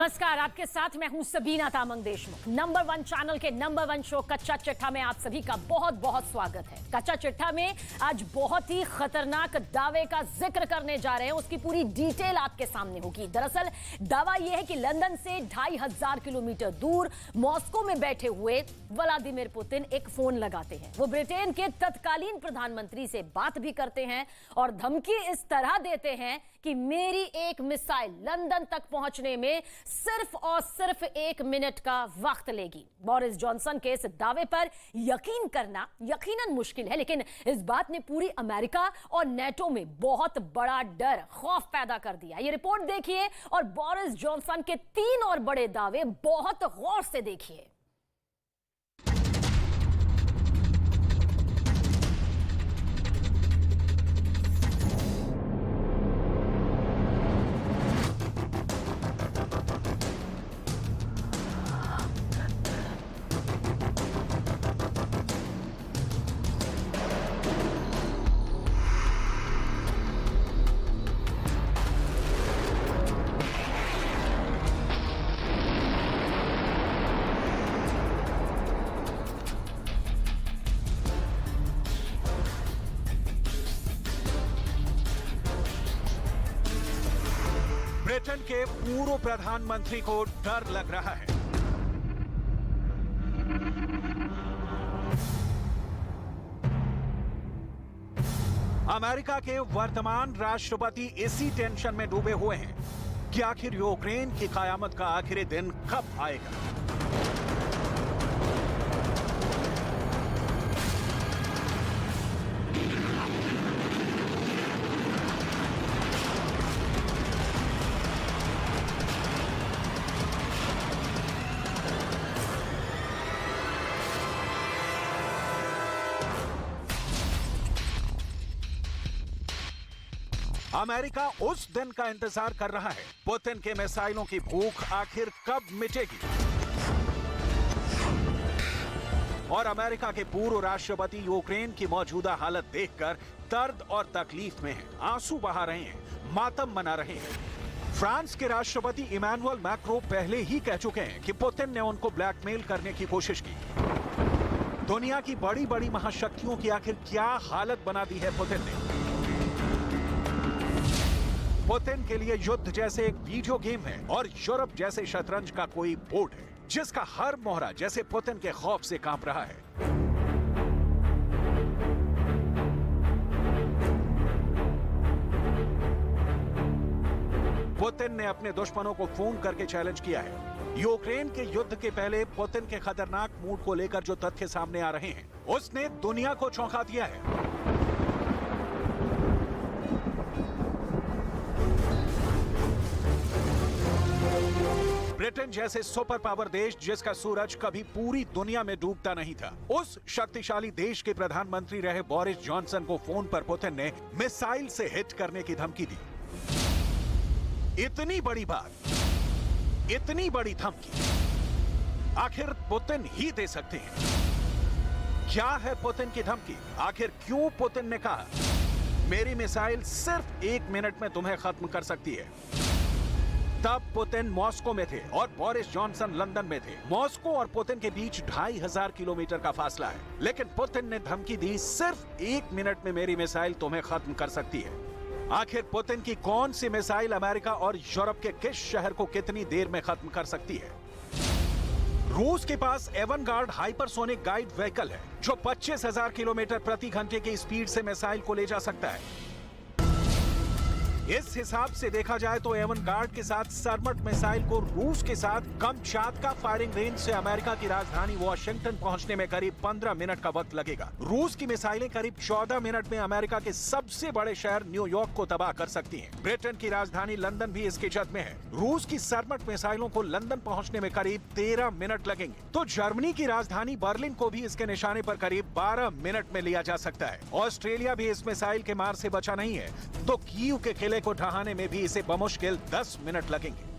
नमस्कार, आपके साथ मैं हूं सबीना तामंग देशमुख। नंबर 1 चैनल के नंबर 1 शो कच्चा चिट्ठा में आप सभी का बहुत बहुत स्वागत है। कच्चा चिट्ठा में आज बहुत ही खतरनाक दावे का जिक्र करने जा रहे हैं, उसकी पूरी डिटेल आपके सामने होगी। दरअसल दावा यह है कि लंदन से 2500 किलोमीटर दूर मॉस्को में बैठे हुए व्लादिमीर पुतिन एक फोन लगाते हैं। वो ब्रिटेन के तत्कालीन प्रधानमंत्री से बात भी करते हैं और धमकी इस तरह देते हैं कि मेरी एक मिसाइल लंदन तक पहुंचने में सिर्फ और सिर्फ 1 मिनट का वक्त लेगी। बोरिस जॉनसन के इस दावे पर यकीन करना यकीनन मुश्किल है, लेकिन इस बात ने पूरी अमेरिका और नेटो में बहुत बड़ा डर, खौफ पैदा कर दिया। ये रिपोर्ट देखिए और बोरिस जॉनसन के 3 और बड़े दावे बहुत गौर से देखिए। ब्रिटेन के पूर्व प्रधानमंत्री को डर लग रहा है। अमेरिका के वर्तमान राष्ट्रपति इसी टेंशन में डूबे हुए हैं कि आखिर यूक्रेन की कयामत का आखिरी दिन कब आएगा। अमेरिका उस दिन का इंतजार कर रहा है। पुतिन के मिसाइलों की भूख आखिर कब मिटेगी? और अमेरिका के पूर्व राष्ट्रपति यूक्रेन की मौजूदा हालत देखकर दर्द और तकलीफ में हैं, आंसू बहा रहे हैं, मातम मना रहे हैं। फ्रांस के राष्ट्रपति इमैनुअल मैक्रों पहले ही कह चुके हैं कि पुतिन ने उनको ब्लैकमेल करने की कोशिश की। दुनिया की बड़ी बड़ी महाशक्तियों की आखिर क्या हालत बना दी है पुतिन ने। पुतिन के लिए युद्ध जैसे एक वीडियो गेम है और यूरोप जैसे शतरंज का कोई बोर्ड है जिसका हर मोहरा जैसे पुतिन के खौफ से कांप रहा है। पुतिन ने अपने दुश्मनों को फोन करके चैलेंज किया है। यूक्रेन के युद्ध के पहले पुतिन के खतरनाक मूड को लेकर जो तथ्य सामने आ रहे हैं उसने दुनिया को चौंका दिया है। ब्रिटेन जैसे सुपर पावर देश जिसका सूरज कभी पूरी दुनिया में डूबता नहीं था, उस शक्तिशाली देश के प्रधानमंत्री रहे बोरिस जॉनसन को फोन पर पुतिन ने मिसाइल से हिट करने की धमकी दी। इतनी बड़ी बात, इतनी बड़ी धमकी आखिर पुतिन ही दे सकते हैं। क्या है पुतिन की धमकी? आखिर क्यों पुतिन ने कहा मेरी मिसाइल सिर्फ 1 मिनट में तुम्हें खत्म कर सकती है? तब पुतिन मॉस्को में थे और बोरिस जॉनसन लंदन में थे। मॉस्को और पुतिन के बीच 2500 किलोमीटर का फासला है, लेकिन पुतिन ने धमकी दी सिर्फ 1 मिनट में मेरी मिसाइल तुम्हें खत्म कर सकती है। आखिर पुतिन की कौन सी मिसाइल अमेरिका और यूरोप के किस शहर को कितनी देर में खत्म कर सकती है? रूस के पास एवनगार्ड हाइपरसोनिक गाइड व्हीकल है जो 25,000 किलोमीटर प्रति घंटे की स्पीड से मिसाइल को ले जा सकता है। इस हिसाब से देखा जाए तो एवनगार्ड के साथ सरमट मिसाइल को रूस के साथ कमचातका फायरिंग रेंज से अमेरिका की राजधानी वॉशिंगटन पहुंचने में करीब 15 मिनट का वक्त लगेगा। रूस की मिसाइलें करीब 14 मिनट में अमेरिका के सबसे बड़े शहर न्यूयॉर्क को तबाह कर सकती हैं। ब्रिटेन की राजधानी लंदन भी इसके जद में है। रूस की सरमट मिसाइलों को लंदन पहुंचने में करीब 13 मिनट लगेंगे, तो जर्मनी की राजधानी बर्लिन को भी इसके निशाने पर करीब 12 मिनट में लिया जा सकता है। ऑस्ट्रेलिया भी इस मिसाइल के मार से बचा नहीं है, तो कीव के किले को ढहाने में भी इसे बमुश्किल 10 मिनट लगेंगे।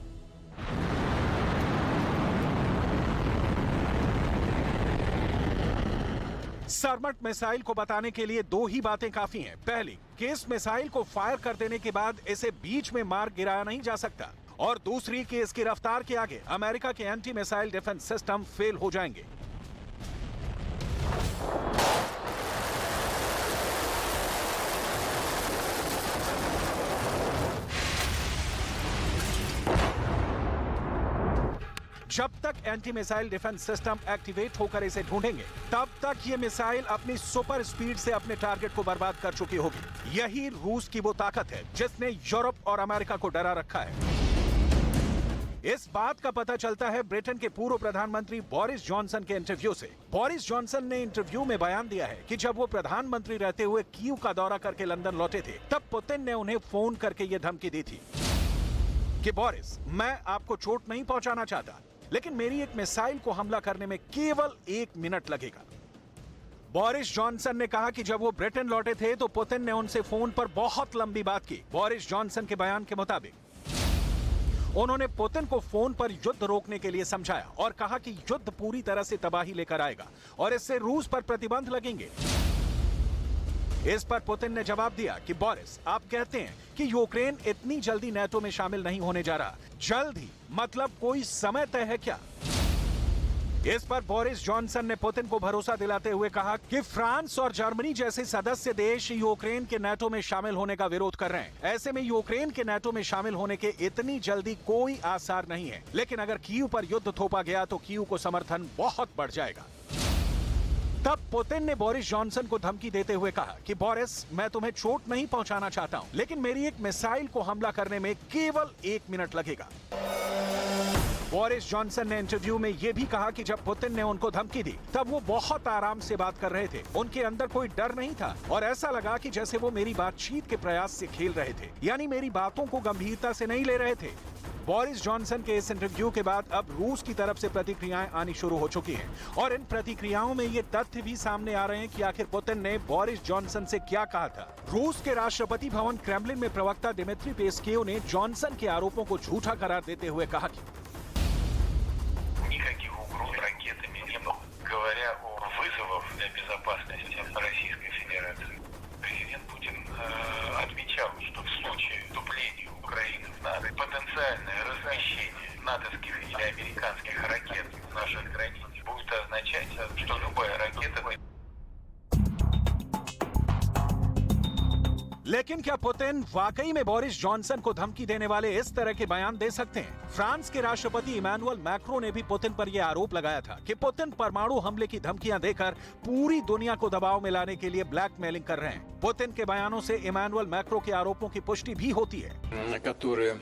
सरमट मिसाइल को बताने के लिए 2 ही बातें काफी हैं। पहली कि इस मिसाइल को फायर कर देने के बाद इसे बीच में मार गिराया नहीं जा सकता, और दूसरी कि इसकी रफ्तार के आगे अमेरिका के anti missile defence system fail हो जाएंगे। जब तक anti missile defence system activate होकर इसे ढूंढेंगे, तब तक ये मिसाइल अपनी सुपर स्पीड से अपने टारगेट को बर्बाद कर चुकी होगी। यही रूस की वो ताकत है जिसने यूरोप और अमेरिका को डरा रखा है। इस बात का पता चलता है ब्रिटेन के पूर्व प्रधानमंत्री बोरिस जॉनसन के इंटरव्यू से। बोरिस जॉनसन ने इंटरव्यू में बयान दिया है कि जब वो प्रधानमंत्री रहते हुए कीव का दौरा करके लंदन लौटे थे, तब पुतिन ने उन्हें फोन करके ये धमकी दी थी कि बोरिस, मैं आपको चोट नहीं पहुंचाना चाहता, लेकिन मेरी एक मिसाइल को हमला करने में केवल 1 मिनट लगेगा। बोरिस जॉनसन ने कहा कि जब वो ब्रिटेन लौटे थे तो पुतिन ने उनसे फोन पर बहुत लंबी बात की। बोरिस जॉनसन के बयान के मुताबिक उन्होंने पुतिन को फोन पर युद्ध रोकने के लिए समझाया और कहा कि युद्ध पूरी तरह से तबाही लेकर आएगा और इससे रूस पर प्रतिबंध लगेंगे। इस पर पुतिन ने जवाब दिया कि बोरिस, आप कहते हैं कि यूक्रेन इतनी जल्दी नेटो में शामिल नहीं होने जा रहा। जल्द ही मतलब कोई समय तय है क्या? इस पर बोरिस जॉनसन ने पुतिन को भरोसा दिलाते हुए कहा कि फ्रांस और जर्मनी जैसे सदस्य देश यूक्रेन के नेटो में शामिल होने का विरोध कर रहे हैं। ऐसे में यूक्रेन के नेटो में शामिल होने के इतनी जल्दी कोई आसार नहीं है, लेकिन अगर कीव पर युद्ध थोपा गया तो कीव को समर्थन बहुत बढ़ जाएगा। तब पुतिन ने बोरिस जॉनसन को धमकी देते हुए कहा कि बोरिस, मैं तुम्हें चोट नहीं पहुंचाना चाहता हूं, लेकिन मेरी एक मिसाइल को हमला करने में केवल 1 मिनट लगेगा। बोरिस जॉनसन ने इंटरव्यू में यह भी कहा कि जब पुतिन ने उनको धमकी दी, तब वो बहुत आराम से बात कर रहे थे। उनके अंदर कोई डर नहीं था और ऐसा लगा कि जैसे वो मेरी बातचीत के प्रयास से खेल रहे थे, यानी मेरी बातों को गंभीरता से नहीं ले रहे थे। बोरिस जॉनसन के इस इंटरव्यू के बाद अब रूस की तरफ से प्रतिक्रियाएं आनी शुरू हो चुकी हैं और इन प्रतिक्रियाओं में ये तथ्य भी सामने आ रहे हैं कि आखिर पुतिन ने बोरिस जॉनसन से क्या कहा था। रूस के राष्ट्रपति भवन क्रेमलिन में प्रवक्ता दिमित्री पेस्केव ने जॉनसन के आरोपों को झूठा करार देते हुए कहा कि отмечал, что в случае вступления Украины в НАТО потенциальное размещение натовских или американских ракет в наших границах будет означать, что любая ракета... लेकिन क्या पुतिन वाकई में बोरिस जॉनसन को धमकी देने वाले इस तरह के बयान दे सकते हैं? फ्रांस के राष्ट्रपति इमैनुअल मैक्रो ने भी पुतिन पर यह आरोप लगाया था कि पुतिन परमाणु हमले की धमकियां देकर पूरी दुनिया को दबाव में लाने के लिए ब्लैकमेलिंग कर रहे हैं। पुतिन के बयानों से इमैनुअल मैक्रो के आरोपों की पुष्टि भी होती है। На которые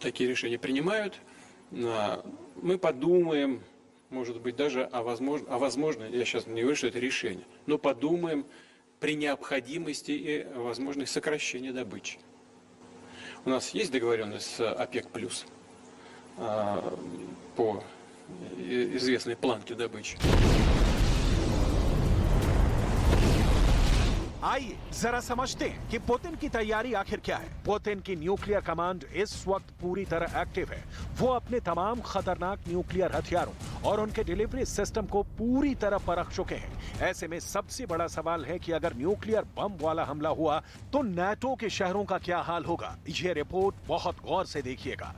такие решения принимают, мы подумаем, может быть, даже о возможно, я сейчас не говорю, что это решение, но подумаем при необходимости и возможных сокращении добычи. У нас есть договоренность с ОПЕК+, по известной планке добычи. आइए जरा समझते हैं कि पुतिन की तैयारी आखिर क्या है। पुतिन की न्यूक्लियर कमांड इस वक्त पूरी तरह एक्टिव है। वो अपने तमाम खतरनाक न्यूक्लियर हथियारों और उनके डिलीवरी सिस्टम को पूरी तरह परख चुके हैं। ऐसे में सबसे बड़ा सवाल है कि अगर न्यूक्लियर बम वाला हमला हुआ तो नाटो के शहरों का क्या हाल होगा। यह रिपोर्ट बहुत गौर से देखिएगा।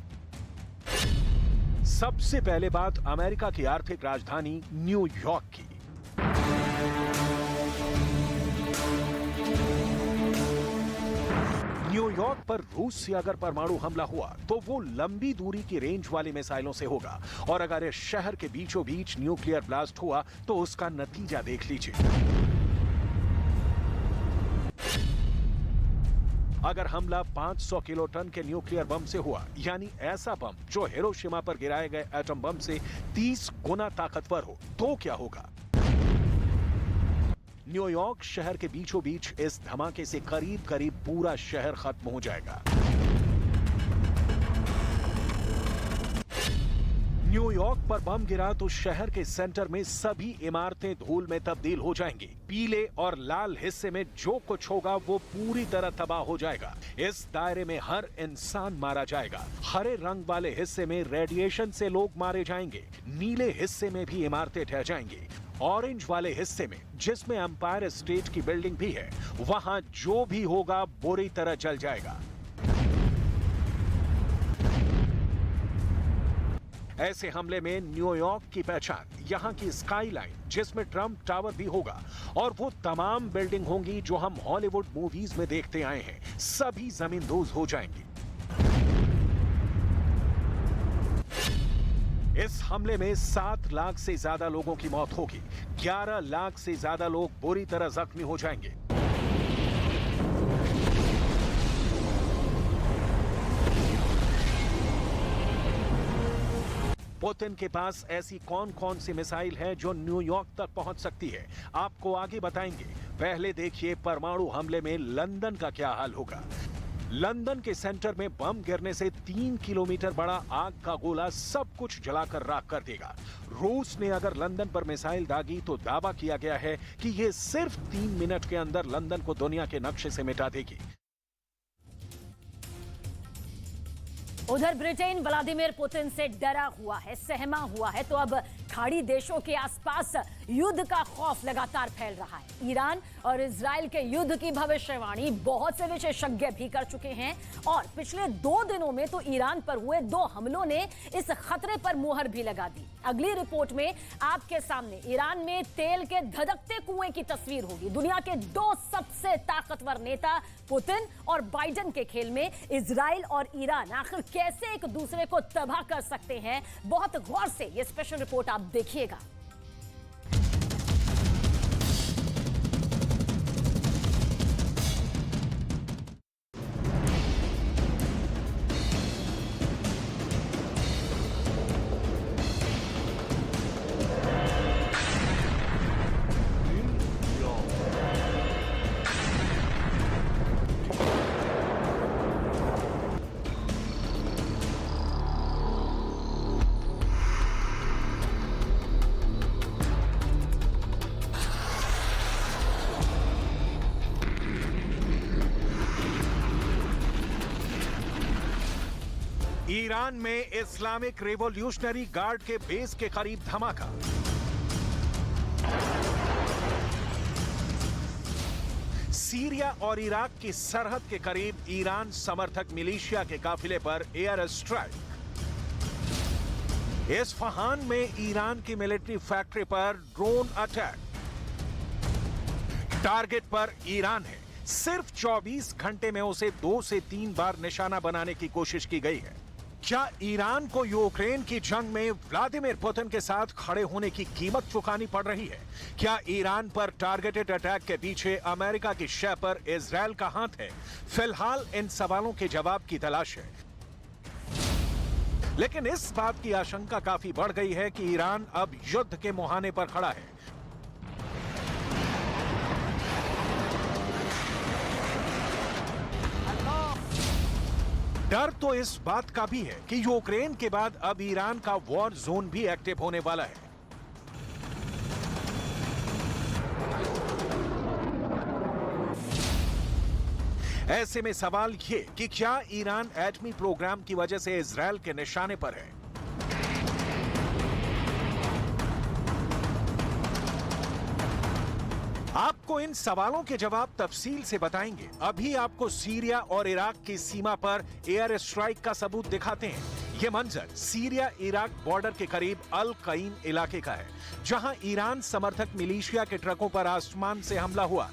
सबसे पहले बात अमेरिका की आर्थिक राजधानी न्यूयॉर्क की। न्यूयॉर्क पर रूस से अगर परमाणु हमला हुआ तो वो लंबी दूरी की रेंज वाली मिसाइलों से होगा और अगर इस शहर के बीचों बीच न्यूक्लियर ब्लास्ट हुआ तो उसका नतीजा देख लीजिए। अगर हमला 500 किलोटन के न्यूक्लियर बम से हुआ, यानी ऐसा बम जो हिरोशिमा पर गिराए गए एटम बम से 30 गुना ताकतवर हो, तो क्या होगा? न्यूयॉर्क शहर के बीचों बीच इस धमाके से करीब करीब पूरा शहर खत्म हो जाएगा। न्यूयॉर्क पर बम गिरा तो शहर के सेंटर में सभी इमारतें धूल में तब्दील हो जाएंगी। पीले और लाल हिस्से में जो कुछ होगा वो पूरी तरह तबाह हो जाएगा। इस दायरे में हर इंसान मारा जाएगा। हरे रंग वाले हिस्से में रेडिएशन से लोग मारे जाएंगे। नीले हिस्से में भी इमारतें ढह जाएंगी। ऑरेंज वाले हिस्से में, जिसमें एम्पायर स्टेट की बिल्डिंग भी है, वहां जो भी होगा बुरी तरह जल जाएगा। ऐसे हमले में न्यूयॉर्क की पहचान यहाँ की स्काईलाइन, जिसमें ट्रम्प टावर भी होगा, और वो तमाम बिल्डिंग होंगी जो हम हॉलीवुड मूवीज में देखते आए हैं, सभी जमींदोज हो जाएंगी। इस हमले में 7 लाख से ज्यादा लोगों की मौत होगी, 11 लाख से ज्यादा लोग बुरी तरह जख्मी हो जाएंगे। पुतिन के पास ऐसी कौन कौन सी मिसाइल है जो न्यूयॉर्क तक पहुंच सकती है, आपको आगे बताएंगे। पहले देखिए परमाणु हमले में लंदन का क्या हाल होगा। लंदन के सेंटर में बम गिरने से 3 किलोमीटर बड़ा आग का गोला सब कुछ जलाकर राख कर देगा। रूस ने अगर लंदन पर मिसाइल दागी तो दावा किया गया है कि यह सिर्फ 3 मिनट के अंदर लंदन को दुनिया के नक्शे से मिटा देगी। उधर ब्रिटेन व्लादिमीर पुतिन से डरा हुआ है, सहमा हुआ है, तो अब खाड़ी देशों के आसपास युद्ध का खौफ लगातार फैल रहा है। ईरान और इजराइल के युद्ध की भविष्यवाणी बहुत से विशेषज्ञ भी कर चुके हैं, और पिछले 2 दिनों में तो ईरान पर हुए 2 हमलों ने इस खतरे पर मुहर भी लगा दी। अगली रिपोर्ट में आपके सामने ईरान में तेल के धधकते कुएं की तस्वीर होगी। दुनिया के 2 सबसे ताकतवर नेता पुतिन और बाइडेन के खेल में इजराइल और ईरान आखिर कैसे एक दूसरे को तबाह कर सकते हैं, बहुत गौर से ये स्पेशल रिपोर्ट आप देखिएगा। ईरान में इस्लामिक रिवॉल्यूशनरी गार्ड के बेस के करीब धमाका। सीरिया और इराक की सरहद के करीब ईरान समर्थक मिलिशिया के काफिले पर एयर स्ट्राइक। इस्फहान में ईरान की मिलिट्री फैक्ट्री पर ड्रोन अटैक। टारगेट पर ईरान है, सिर्फ 24 घंटे में उसे 2 से 3 बार निशाना बनाने की कोशिश की गई है। क्या ईरान को यूक्रेन की जंग में व्लादिमीर पुतिन के साथ खड़े होने की कीमत चुकानी पड़ रही है? क्या ईरान पर टारगेटेड अटैक के पीछे अमेरिका की शय पर इजराइल का हाथ है? फिलहाल इन सवालों के जवाब की तलाश है, लेकिन इस बात की आशंका काफी बढ़ गई है कि ईरान अब युद्ध के मुहाने पर खड़ा है। डर तो इस बात का भी है कि यूक्रेन के बाद अब ईरान का वॉर जोन भी एक्टिव होने वाला है। ऐसे में सवाल ये कि क्या ईरान एटमी प्रोग्राम की वजह से इजराइल के निशाने पर है? आपको इन सवालों के जवाब तफसील से बताएंगे। अभी आपको सीरिया और इराक की सीमा पर एयर स्ट्राइक का सबूत दिखाते हैं। यह मंजर सीरिया इराक बॉर्डर के करीब अल कईम इलाके का है, जहां ईरान समर्थक मिलिशिया के ट्रकों पर आसमान से हमला हुआ।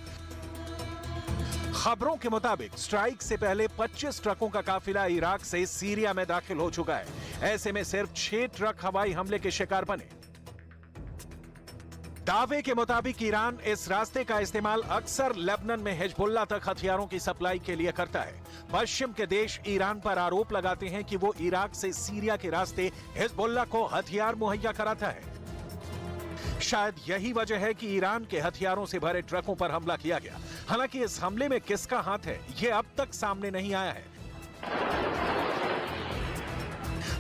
खबरों के मुताबिक स्ट्राइक से पहले 25 ट्रकों का काफिला इराक से सीरिया में दाखिल हो चुका है। ऐसे में सिर्फ 6 ट्रक हवाई हमले के शिकार बने। दावे के मुताबिक ईरान इस रास्ते का इस्तेमाल अक्सर लेबनान में हिजबुल्लाह तक हथियारों की सप्लाई के लिए करता है। पश्चिम के देश ईरान पर आरोप लगाते हैं कि वो इराक से सीरिया के रास्ते हिजबुल्लाह को हथियार मुहैया कराता है। शायद यही वजह है कि ईरान के हथियारों से भरे ट्रकों पर हमला किया गया। हालांकि इस हमले में किसका हाथ है, यह अब तक सामने नहीं आया है।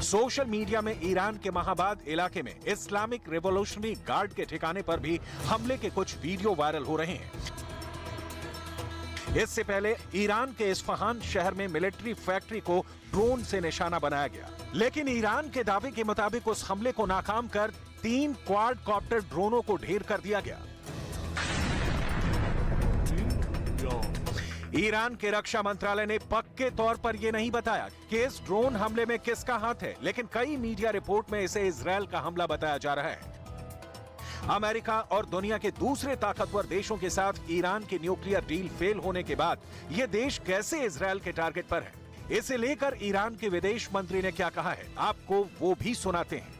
सोशल मीडिया में ईरान के महाबाद इलाके में इस्लामिक रिवॉल्यूशनरी गार्ड के ठिकाने पर भी हमले के कुछ वीडियो वायरल हो रहे हैं। इससे पहले ईरान के इस्फहान शहर में मिलिट्री फैक्ट्री को ड्रोन से निशाना बनाया गया, लेकिन ईरान के दावे के मुताबिक उस हमले को नाकाम कर 3 क्वाडकॉप्टर ड्रोनों को ढेर कर दिया गया। ईरान के रक्षा मंत्रालय ने पक्के तौर पर यह नहीं बताया कि इस ड्रोन हमले में किसका हाथ है, लेकिन कई मीडिया रिपोर्ट में इसे इजरायल का हमला बताया जा रहा है। अमेरिका और दुनिया के दूसरे ताकतवर देशों के साथ ईरान की न्यूक्लियर डील फेल होने के बाद यह देश कैसे इजरायल के टारगेट पर है, इसे लेकर ईरान के विदेश मंत्री ने क्या कहा है, आपको वो भी सुनाते हैं।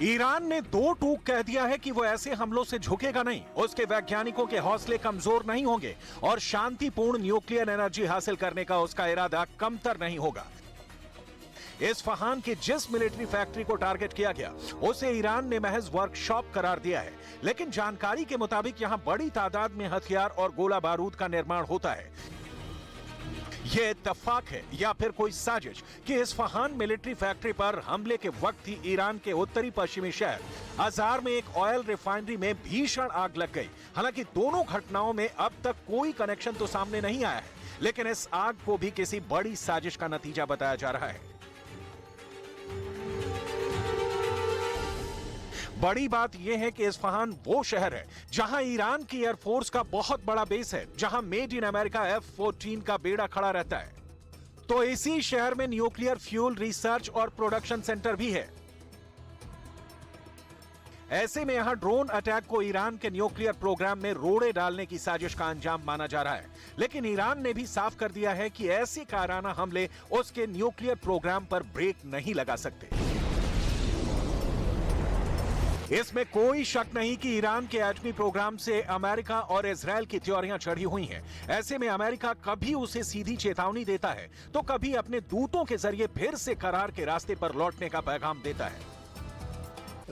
ईरान ने दो टूक कह दिया है कि वो ऐसे हमलों से झुकेगा नहीं, उसके वैज्ञानिकों के हौसले कमजोर नहीं होंगे और शांतिपूर्ण न्यूक्लियर एनर्जी हासिल करने का उसका इरादा कमतर नहीं होगा। इस्फहान की जिस मिलिट्री फैक्ट्री को टारगेट किया गया उसे ईरान ने महज वर्कशॉप करार दिया है, लेकिन जानकारी के मुताबिक यहां बड़ी तादाद में हथियार और गोला बारूद का निर्माण होता है। यह इत्तेफाक है या फिर कोई साजिश कि इस्फहान मिलिट्री फैक्ट्री पर हमले के वक्त ही ईरान के उत्तरी पश्चिमी शहर अजार में एक ऑयल रिफाइनरी में भीषण आग लग गई। हालांकि दोनों घटनाओं में अब तक कोई कनेक्शन तो सामने नहीं आया है, लेकिन इस आग को भी किसी बड़ी साजिश का नतीजा बताया जा रहा है। बड़ी बात यह है कि इस्फहान वो शहर है जहां ईरान की एयरफोर्स का बहुत बड़ा बेस है, जहां मेड इन अमेरिका F-14 का बेड़ा खड़ा रहता है। तो इसी शहर में न्यूक्लियर फ्यूल रिसर्च और प्रोडक्शन सेंटर भी है। ऐसे में यहां ड्रोन अटैक को ईरान के न्यूक्लियर प्रोग्राम में रोड़े डालने की साजिश का अंजाम माना जा रहा है, लेकिन ईरान ने भी साफ कर दिया है कि ऐसे कायराना हमले उसके न्यूक्लियर प्रोग्राम पर ब्रेक नहीं लगा सकते। इसमें कोई शक नहीं कि ईरान के एटमी प्रोग्राम से अमेरिका और इजरायल की त्योरियां चढ़ी हुई हैं। ऐसे में अमेरिका कभी उसे सीधी चेतावनी देता है तो कभी अपने दूतों के जरिए फिर से करार के रास्ते पर लौटने का पैगाम देता है।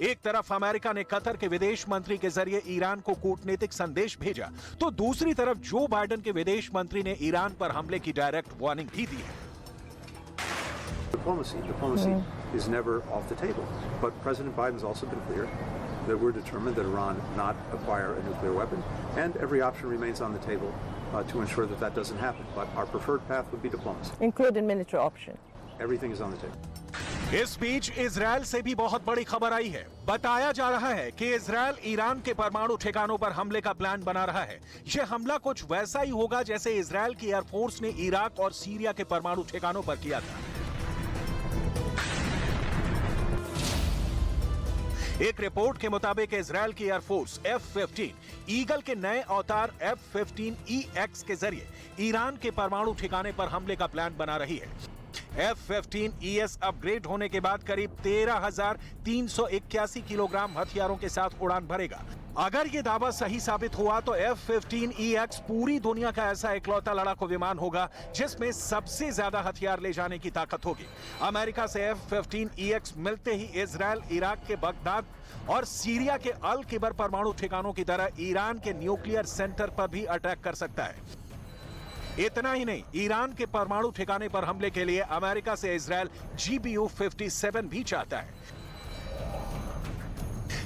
एक तरफ अमेरिका ने कतर के विदेश मंत्री के जरिए ईरान को कूटनीतिक संदेश भेजा, तो दूसरी तरफ जो बाइडेन के विदेश मंत्री ने ईरान पर हमले की डायरेक्ट वार्निंग भी दी है। Diplomacy is never off the table, but President Biden's also been clear that we're determined that Iran not acquire a nuclear weapon, and every option remains on the table to ensure that that doesn't happen. But our preferred path would be diplomacy. Including military option. Everything is on the table. इस बीच Israel से भी बहुत बड़ी खबर आई है। बताया जा रहा है कि इजरायल ईरान के परमाणु ठिकानों पर हमले का प्लान बना रहा है। यह हमला कुछ वैसा ही होगा जैसे इजरायल की एयरफोर्स ने इराक और सीरिया के परमाणु ठिकानों पर किया था। एक रिपोर्ट के मुताबिक इजरायल की एयरफोर्स F-15 ईगल के नए अवतार F-15EX के जरिए ईरान के परमाणु ठिकाने पर हमले का प्लान बना रही है। F-15ES अपग्रेड होने के बाद करीब 13,381 किलोग्राम हथियारों के साथ उड़ान भरेगा। अगर ये दावा सही साबित हुआ तो F-15EX पूरी दुनिया का ऐसा इकलौता लड़ाकू विमान होगा जिसमें सबसे ज्यादा हथियार ले जाने की ताकत होगी। अमेरिका से F-15EX मिलते ही इजरायल इराक के बगदाद और सीरिया के अल किबर परमाणु ठिकानों की तरह ईरान के न्यूक्लियर सेंटर पर भी अटैक कर सकता है। इतना ही नहीं, ईरान के परमाणु ठिकाने पर हमले के लिए अमेरिका से इजरायल GBU-57 भी चाहता है।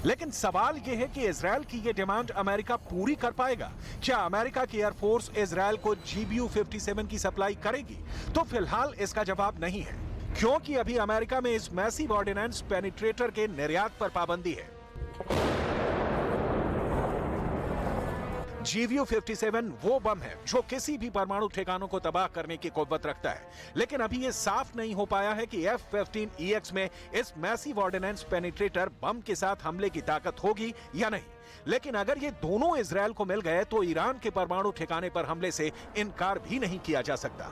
लेकिन सवाल यह है कि इजरायल की यह डिमांड अमेरिका पूरी कर पाएगा। क्या अमेरिका की एयरफोर्स इजरायल को GBU-57 की सप्लाई करेगी? तो फिलहाल इसका जवाब नहीं है, क्योंकि अभी अमेरिका में इस मैसिव ऑर्डिनेंस पेनिट्रेटर के निर्यात पर पाबंदी है। GBU-57 वो बम है जो किसी भी परमाणु ठिकानों को तबाह करने की कुव्वत रखता है, लेकिन अभी यह साफ नहीं हो पाया है कि F-15EX में इस मैसिव ऑर्डिनेंस पेनिट्रेटर बम के साथ हमले की ताकत होगी या नहीं। लेकिन अगर ये दोनों इजरायल को मिल गए तो ईरान के परमाणु ठिकाने पर हमले से इनकार भी नहीं किया जा सकता।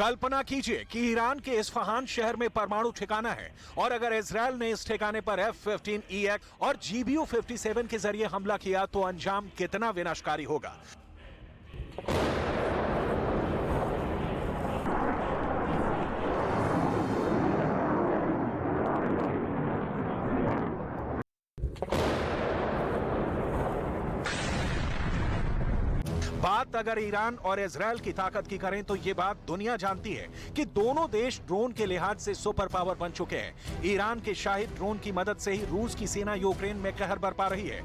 कल्पना कीजिए कि ईरान के इस्फहान शहर में परमाणु ठिकाना है और अगर इजरायल ने इस ठिकाने पर F-15E और GBU-57 के जरिए हमला किया तो अंजाम कितना विनाशकारी होगा। बात अगर ईरान और इजरायल की ताकत की करें तो ये बात दुनिया जानती है कि दोनों देश ड्रोन के लिहाज से सुपर पावर बन चुके हैं। ईरान के शाहिद ड्रोन की मदद से ही रूस की सेना यूक्रेन में कहर बरपा रही है।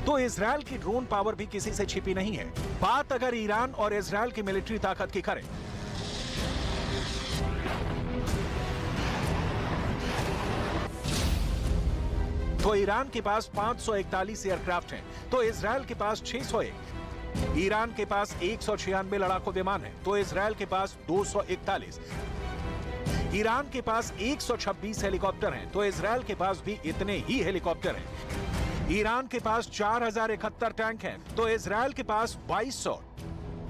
तो इजरायल की ड्रोन पावर भी किसी से छिपी नहीं है। बात अगर ईरान और इजरायल की मिलिट्री ताकत की करें तो ईरान के पास 541 एयरक्राफ्ट हैं, तो इजरायल के पास 601। ईरान के पास 196 लड़ाकू विमान हैं, तो इजरायल के पास 241। ईरान के पास 126 हेलीकॉप्टर हैं, तो इजरायल के पास भी इतने ही हेलीकॉप्टर हैं। ईरान के पास 4071 टैंक हैं, तो इजरायल के पास 2200।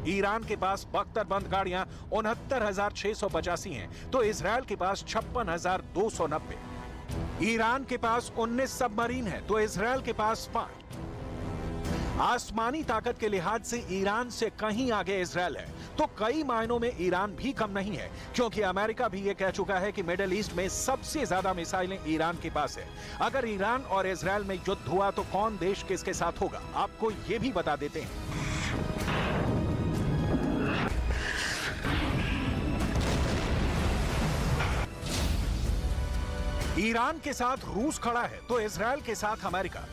ईरान के पास बख्तरबंद गाड़ियां 69,685 हैं, तो इजरायल के पास 56,290। ईरान के पास 19 सबमरीन हैं, तो इजरायल के पास 5। आसमानी ताकत के लिहाज से ईरान से कहीं आगे इजरायल है, तो कई मायनों में ईरान भी कम नहीं है, क्योंकि अमेरिका भी ये कह चुका है कि मिडिल ईस्ट में सबसे ज्यादा मिसाइलें ईरान के पास है। अगर ईरान और इजरायल में युद्ध हुआ तो कौन देश किसके साथ होगा, आपको ये भी बता देते हैं। ईरान के साथ रूस खड़ा है, तो इजरायल के साथ अमेरिका।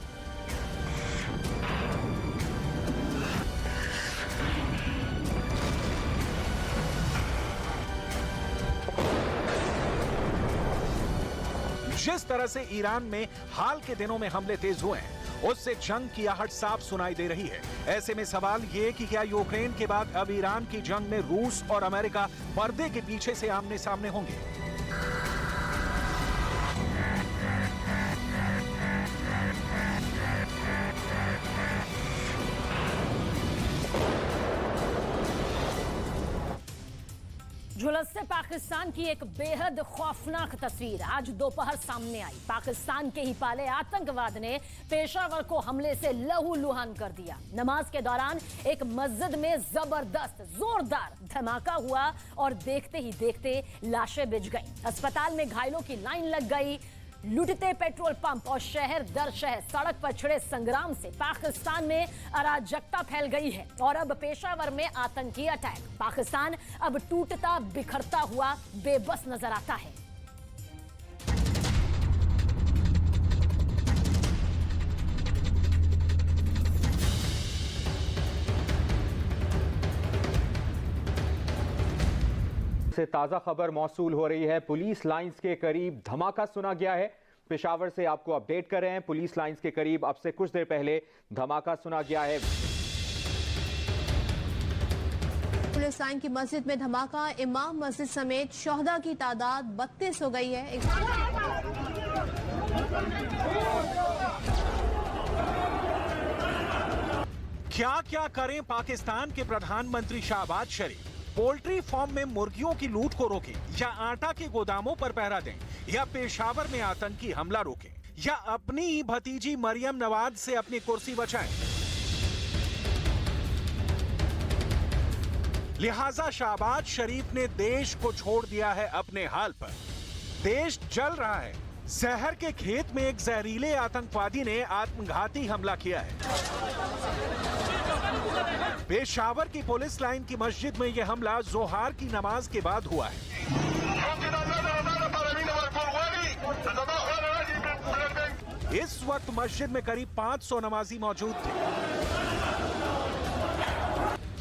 जिस तरह से ईरान में हाल के दिनों में हमले तेज हुए हैं, उससे जंग की आहट साफ सुनाई दे रही है। ऐसे में सवाल ये कि क्या यूक्रेन के बाद अब ईरान की जंग में रूस और अमेरिका पर्दे के पीछे से आमने सामने होंगे। झुलसते पाकिस्तान की एक बेहद खौफनाक तस्वीर आज दोपहर सामने आई। पाकिस्तान के ही पाले आतंकवाद ने पेशावर को हमले से लहूलुहान कर दिया। नमाज के दौरान एक मस्जिद में जबरदस्त जोरदार धमाका हुआ और देखते ही देखते लाशें बिछ गईं। अस्पताल में घायलों की लाइन लग गई। लुटते पेट्रोल पंप और शहर दर शहर सड़क पर छिड़े संग्राम से पाकिस्तान में अराजकता फैल गई है और अब पेशावर में आतंकी अटैक। पाकिस्तान अब टूटता बिखरता हुआ बेबस नजर आता है। से ताजा खबर मौसूल हो रही है। पुलिस लाइंस के करीब धमाका सुना गया है। पेशावर से आपको अपडेट कर रहे हैं। पुलिस लाइंस के करीब अब से कुछ देर पहले धमाका सुना गया है। पुलिस लाइन की मस्जिद में धमाका। इमाम मस्जिद समेत शोहदा की तादाद 32 हो गई है। क्या क्या करें पाकिस्तान के प्रधानमंत्री शहबाज शरीफ? पोल्ट्री फार्म में मुर्गियों की लूट को रोकें, या आटा के गोदामों पर पहरा दें, या पेशावर में आतंकी हमला रोकें, या अपनी ही भतीजी मरियम नवाज से अपनी कुर्सी बचाएं। लिहाजा शहबाज शरीफ ने देश को छोड़ दिया है अपने हाल पर। देश जल रहा है। जहर के खेत में एक जहरीले आतंकवादी ने आत्मघाती हमला किया है। पेशावर की पुलिस लाइन की मस्जिद में यह हमला जोहार की नमाज के बाद हुआ है। इस वक्त मस्जिद में करीब 500 नमाजी मौजूद थे।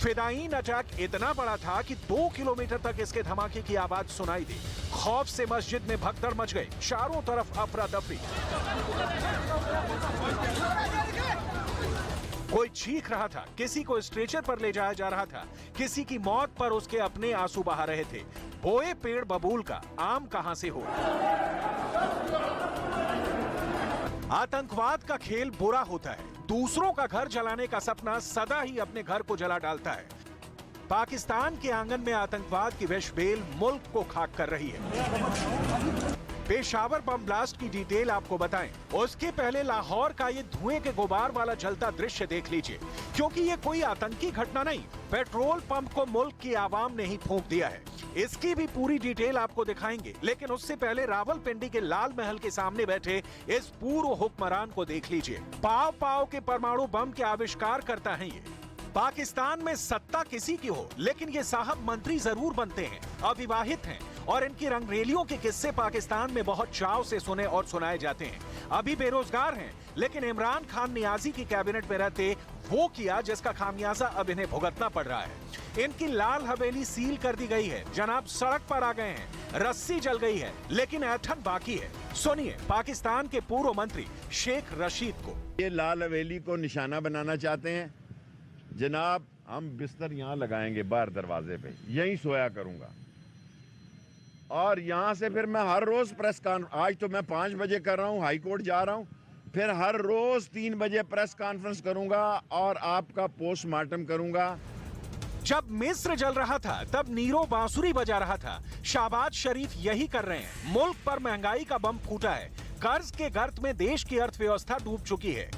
फिदायीन अटैक इतना बड़ा था कि 2 किलोमीटर तक इसके धमाके की आवाज सुनाई दी। खौफ से मस्जिद में भगदड़ मच गई, चारों तरफ अफरा तफरी। कोई चीख रहा था, किसी को स्ट्रेचर पर ले जाया जा रहा था, किसी की मौत पर उसके अपने आंसू बहा रहे थे। बोए पेड़ बबूल का आम कहां से हो। आतंकवाद का खेल बुरा होता है। दूसरों का घर जलाने का सपना सदा ही अपने घर को जला डालता है। पाकिस्तान के आंगन में आतंकवाद की विष बेल मुल्क को खाक कर रही है। पेशावर बम ब्लास्ट की डिटेल आपको बताएं, उसके पहले लाहौर का ये धुएं के गुबार वाला जलता दृश्य देख लीजिए, क्योंकि ये कोई आतंकी घटना नहीं, पेट्रोल पंप को मुल्क की आवाम ने ही फूंक दिया है। इसकी भी पूरी डिटेल आपको दिखाएंगे, लेकिन उससे पहले रावलपिंडी के लाल महल के सामने बैठे इस पूर्व हुक्मरान को देख लीजिए। पाव पाव के परमाणु बम के आविष्कार करता है ये। पाकिस्तान में सत्ता किसी की हो, लेकिन ये साहब मंत्री जरूर बनते हैं, अविवाहित हैं और इनकी रंगरेलियों के किस्से पाकिस्तान में बहुत चाव से सुने और सुनाए जाते हैं। अभी बेरोजगार हैं, लेकिन इमरान खान नियाजी की कैबिनेट में रहते वो किया जिसका खामियाजा अब इन्हें भुगतना पड़ रहा है। इनकी लाल हवेली सील कर दी गई है, जनाब सड़क पर आ गए हैं, रस्सी जल गई है, लेकिन ऐठन बाकी है। सुनिए पाकिस्तान के पूर्व मंत्री शेख रशीद को। ये लाल हवेली को निशाना बनाना चाहते हैं। जनाब हम बिस्तर यहाँ लगाएंगे बाहर दरवाजे पे, यहीं सोया करूंगा और यहाँ से फिर मैं हर रोज प्रेस कॉन्फ्रेंस, आज तो मैं 5 बजे कर रहा हूँ, हाई कोर्ट जा रहा हूँ, फिर हर रोज 3 बजे प्रेस कॉन्फ्रेंस करूंगा और आपका पोस्टमार्टम करूंगा। जब मिस्र जल रहा था तब नीरो बांसुरी बजा रहा था। शहबाज शरीफ यही कर रहे हैं। मुल्क पर महंगाई का बम फूटा है, कर्ज के गर्त में देश की अर्थव्यवस्था डूब चुकी है।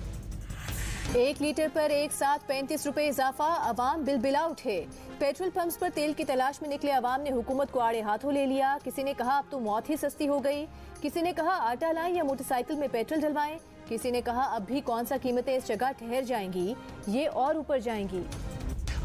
1 लीटर पर एक साथ 35 रुपए इजाफा, अवाम बिलबिला उठे। पेट्रोल पंप्स पर तेल की तलाश में निकले अवाम ने हुकूमत को आड़े हाथों ले लिया। किसी ने कहा अब तो मौत ही सस्ती हो गई, किसी ने कहा आटा लाएं या मोटरसाइकिल में पेट्रोल डलवाएं, किसी ने कहा अब भी कौन सा कीमतें इस जगह ठहर जाएंगी, ये और ऊपर जाएंगी।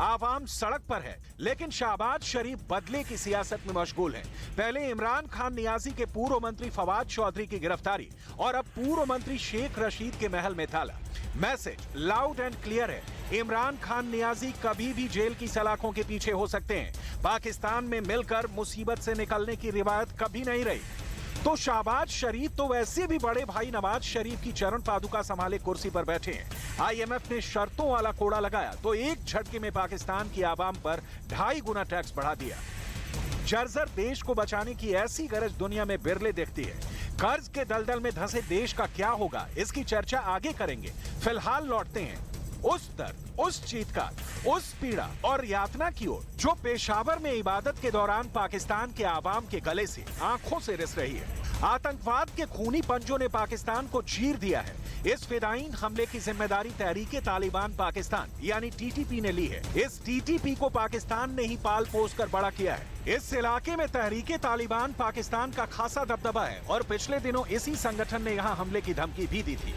आवाम सड़क पर है, लेकिन शहबाज शरीफ बदले की सियासत में मशगूल हैं। पहले इमरान खान नियाजी के पूर्व मंत्री फवाद चौधरी की गिरफ्तारी और अब पूर्व मंत्री शेख रशीद के महल में ताला। मैसेज लाउड एंड क्लियर है, इमरान खान नियाजी कभी भी जेल की सलाखों के पीछे हो सकते हैं। पाकिस्तान में मिलकर मुसीबत से निकलने की रिवायत कभी नहीं रही। तो शहबाज शरीफ तो वैसे भी बड़े भाई नवाज शरीफ की चरण पादुका संभाले कुर्सी पर बैठे हैं। IMF ने शर्तों वाला कोड़ा लगाया तो एक झटके में पाकिस्तान की आवाम पर 2.5 गुना टैक्स बढ़ा दिया। जर्जर देश को बचाने की ऐसी गरज दुनिया में बिरले दिखती है। कर्ज के दलदल में धंसे देश का क्या होगा, इसकी चर्चा आगे करेंगे। फिलहाल लौटते हैं उस दर्द, उस चीत्कार, उस पीड़ा और यातना की ओर जो पेशावर में इबादत के दौरान पाकिस्तान के आवाम के गले से आंखों से रिस रही है। आतंकवाद के खूनी पंजों ने पाकिस्तान को चीर दिया है। इस फिदायीन हमले की जिम्मेदारी तहरीके तालिबान पाकिस्तान यानी TTP ने ली है। इस TTP को पाकिस्तान ने ही पाल पोस कर बड़ा किया है। इस इलाके में तहरीके तालिबान पाकिस्तान का खासा दबदबा है और पिछले दिनों इसी संगठन ने यहाँ हमले की धमकी भी दी थी।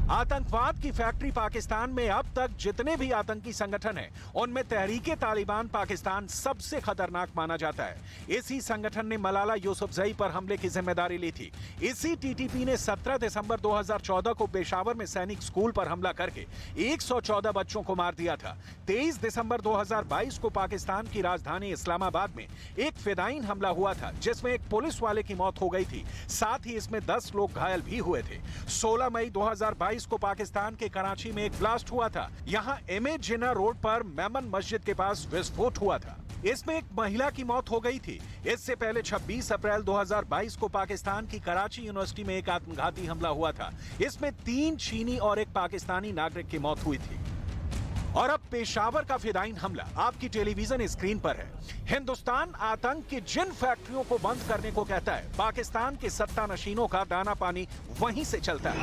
आतंकवाद की फैक्ट्री पाकिस्तान में अब तक जितने भी आतंकी संगठन हैं, उनमें तहरीके तालिबान पाकिस्तान सबसे खतरनाक माना जाता है। इसी संगठन ने मलाला यूसुफजई पर हमले की जिम्मेदारी ली थी। इसी TTP ने 17 दिसंबर 2014 को पेशावर में सैनिक स्कूल पर हमला करके 114 बच्चों को मार दिया था। 23 दिसंबर 2022 को पाकिस्तान की राजधानी इस्लामाबाद में एक फिदायीन हमला हुआ था, जिसमें एक पुलिस वाले की मौत हो गई थी, साथ ही इसमें 10 लोग घायल भी हुए थे। 16 मई 2022 को पाकिस्तान के कराची में एक ब्लास्ट हुआ था। यहाँ MA जिन्ना रोड पर मेमन मस्जिद के पास विस्फोट हुआ था। इसमें एक महिला की मौत हो गई थी। इससे पहले 26 अप्रैल 2022 को पाकिस्तान की कराची यूनिवर्सिटी में एक आत्मघाती हमला हुआ था। इसमें 3 चीनी और एक पाकिस्तानी नागरिक की मौत हुई थी। और अब पेशावर का फिदायीन हमला आपकी टेलीविजन स्क्रीन पर है। हिंदुस्तान आतंक की जिन फैक्ट्रियों को बंद करने को कहता है, पाकिस्तान के सत्ता नशीनों का दाना पानी वहीं से चलता है।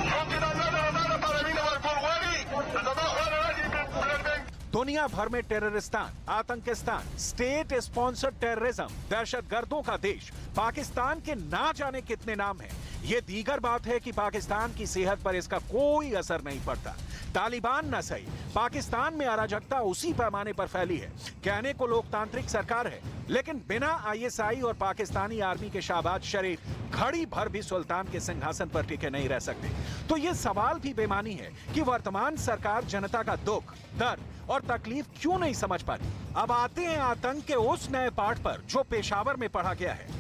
दुनिया भर में टेररिस्तान, आतंकिस्तान, स्टेट स्पॉन्सर्ड टेररिज्म, दहशतगर्दों का देश पाकिस्तान के ना जाने कितने नाम हैं। ये दीगर बात है कि पाकिस्तान की सेहत पर इसका कोई असर नहीं पड़ता। तालिबान न सही, पाकिस्तान में अराजकता उसी पैमाने पर फैली है। कहने को लोकतांत्रिक सरकार है, लेकिन बिना ISI और पाकिस्तानी आर्मी के शाहबाज शरीफ घड़ी भर भी सुल्तान के सिंहासन पर टिके नहीं रह सकते। तो ये सवाल भी बेमानी है कि वर्तमान सरकार जनता का दुख, दर्द और तकलीफ क्यों नहीं समझ पाती। अब आते हैं आतंक के उस नए पाठ पर जो पेशावर में पढ़ा गया है।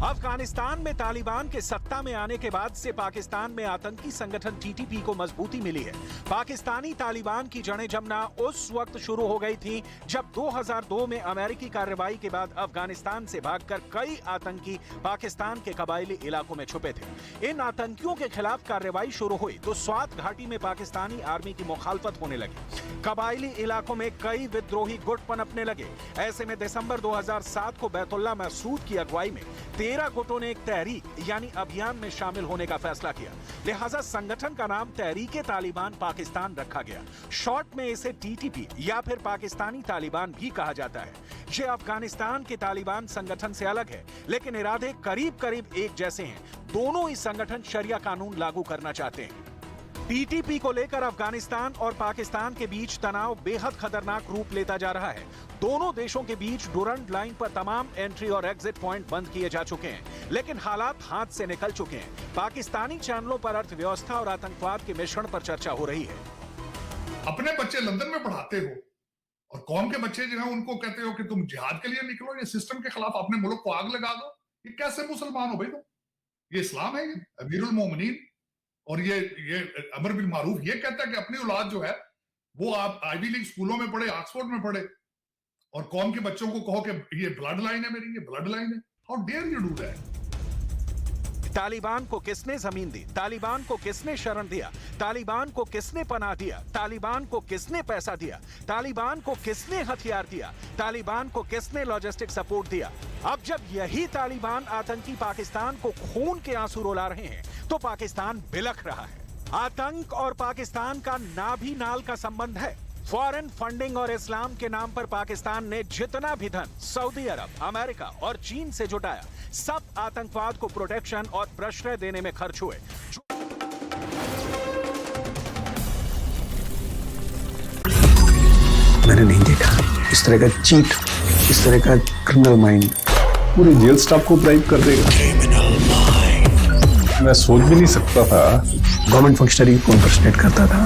अफगानिस्तान में तालिबान के सत्ता में आने के बाद से पाकिस्तान में आतंकी संगठन TTP को मजबूती मिली है। पाकिस्तानी तालिबान की जड़ें जमना उस वक्त शुरू हो गई थी जब 2002 में अमेरिकी कार्रवाई के बाद अफगानिस्तान से भागकर कई आतंकी पाकिस्तान के कबायली इलाकों में छुपे थे। इन आतंकियों के खिलाफ कार्रवाई शुरू हुई तो स्वात घाटी में पाकिस्तानी आर्मी की मुखालफत होने लगी। कबायली इलाकों में कई विद्रोही गुट पनपने लगे। ऐसे में दिसंबर 2007 को बैतुल्ला मसूद की अगुवाई में 13 गुटों ने एक तहरीक यानी अभियान में शामिल होने का फैसला किया। लिहाजा संगठन का नाम तहरीके तालिबान पाकिस्तान रखा गया। शॉर्ट में इसे TTP या फिर पाकिस्तानी तालिबान भी कहा जाता है। ये अफगानिस्तान के तालिबान संगठन से अलग है, लेकिन इरादे करीब करीब एक जैसे हैं। दोनों ही संगठन शरिया कानून लागू करना चाहते हैं। TTP को लेकर अफगानिस्तान और पाकिस्तान के बीच तनाव बेहद खतरनाक रूप लेता जा रहा है। दोनों देशों के बीच डुरंड लाइन पर तमाम एंट्री और एग्जिट पॉइंट बंद किए जा चुके हैं, लेकिन हालात हाथ से निकल चुके हैं। पाकिस्तानी चैनलों पर अर्थव्यवस्था और आतंकवाद के मिश्रण पर चर्चा हो रही है। अपने बच्चे लंदन में पढ़ाते हो और कौम के बच्चे जो है उनको कहते हो कि तुम जिहाद के लिए निकलो, ये सिस्टम के खिलाफ अपने मुल्क को आग लगा दो। ये कैसे मुसलमान हो भाई तुम? ये इस्लाम है? अमीरुल मोमिनीन और ये अमर बिल मारूफ ये कहता है कि अपनी औलाद जो है वो आप आईवी लीग स्कूलों में पढ़े, ऑक्सफोर्ड में पढ़े, और कौम के बच्चों को कहो कि ये ब्लड लाइन है मेरी, ये ब्लड लाइन है। How dare you do that? Taliban को किसने जमीन दी? तालिबान को किसने शरण दिया? तालिबान को किसने पनाह दिया? तालिबान को किसने पैसा दिया? तालिबान को किसने हथियार दिया? तालिबान को किसने लॉजिस्टिक सपोर्ट दिया? अब जब यही तालिबान आतंकी पाकिस्तान को खून के आंसू रुला रहे हैं तो पाकिस्तान बिलख रहा है। आतंक और पाकिस्तान का नाभी नाल का संबंध है। फॉरेन फंडिंग और इस्लाम के नाम पर पाकिस्तान ने जितना भी धन सऊदी अरब, अमेरिका और चीन से जुटाया, सब आतंकवाद को प्रोटेक्शन और प्रश्रय देने में खर्च हुए। मैंने नहीं देखा इस तरह का चीट, इस तरह का क्रिमिनल माइंड पूरे जेल स्टाफ को ब्राइब कर देगा। मैं सोच भी नहीं सकता था। गवर्नमेंट फंक्शनरी को इम्पर्सनेट करता था,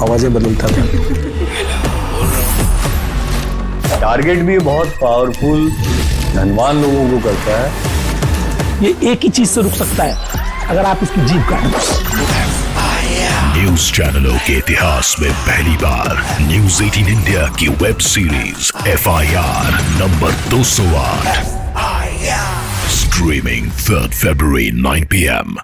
आवाजें बदलता था। टारगेट भी बहुत पावरफुल, धनवान लोगों को करता है। ये एक ही चीज से रुक सकता है, अगर आप इसकी जीभ काटें। न्यूज चैनलों के इतिहास में पहली बार न्यूज 18 इंडिया की web series FIR number 208 streaming 3 February 9 PM